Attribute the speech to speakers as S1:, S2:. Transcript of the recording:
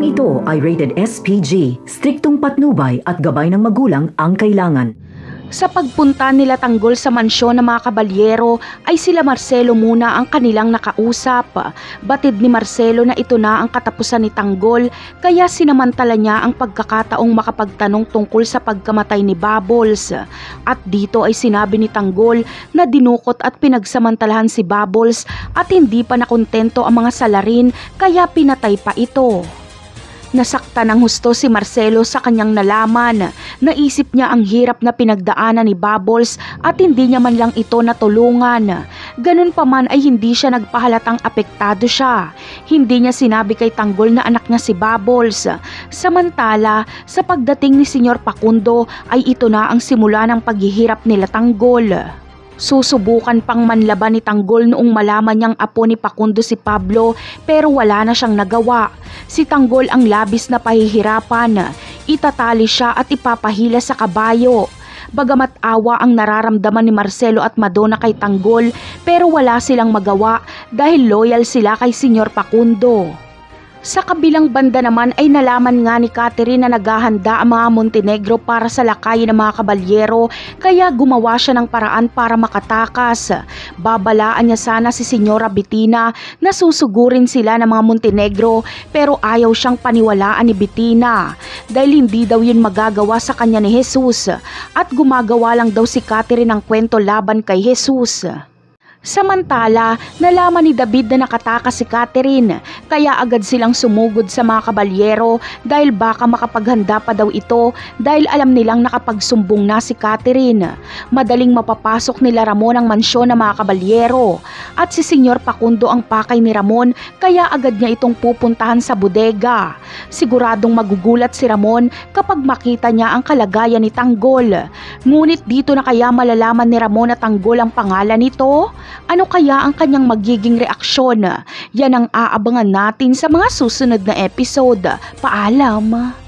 S1: Programang ito ay rated SPG, striktong patnubay at gabay ng magulang ang kailangan.
S2: Sa pagpunta nila Tanggol sa mansyon ng mga kabalyero ay sila Marcelo muna ang kanilang nakausap. Batid ni Marcelo na ito na ang katapusan ni Tanggol kaya sinamantala niya ang pagkakataong makapagtanong tungkol sa pagkamatay ni Bubbles. At dito ay sinabi ni Tanggol na dinukot at pinagsamantalahan si Bubbles at hindi pa nakontento ang mga salarin kaya pinatay pa ito. Nasaktan ng husto si Marcelo sa kanyang nalaman. Naisip niya ang hirap na pinagdaanan ni Bubbles at hindi niya man lang ito natulungan. Ganun pa man ay hindi siya nagpahalatang apektado siya. Hindi niya sinabi kay Tanggol na anak niya si Bubbles. Samantala, sa pagdating ni Senyor Pakundo ay ito na ang simula ng paghihirap nila Tanggol. Susubukan pang manlaban ni Tanggol noong malaman niyang apo ni Pakundo si Pablo pero wala na siyang nagawa. Si Tanggol ang labis na pahihirapan. Itatali siya at ipapahila sa kabayo. Bagamat awa ang nararamdaman ni Marcelo at Madonna kay Tanggol pero wala silang magawa dahil loyal sila kay Senyor Pakundo. Sa kabilang banda naman ay nalaman nga ni Catherine na naghahanda ang mga Montenegro para sa lakayin ng mga kabalyero kaya gumawa siya ng paraan para makatakas. Babalaan niya sana si Senyora Bettina na susugurin sila ng mga Montenegro pero ayaw siyang paniwalaan ni Bettina dahil hindi daw yun magagawa sa kanya ni Jesus at gumagawa lang daw si Catherine ng kwento laban kay Jesus. Samantala, nalaman ni David na nakatakas si Catherine kaya agad silang sumugod sa mga kabalyero dahil baka makapaghanda pa daw ito dahil alam nilang nakapagsumbong na si Catherine. Madaling mapapasok nila Ramon ang mansyon ng mga kabalyero at si Senyor Pakundo ang pakay ni Ramon kaya agad niya itong pupuntahan sa bodega. Siguradong magugulat si Ramon kapag makita niya ang kalagayan ni Tanggol. Ngunit dito na kaya malalaman ni Ramon na Tanggol ang pangalan nito? Ano kaya ang kanyang magiging reaksyon? Yan ang aabangan natin sa mga susunod na episode. Paalam!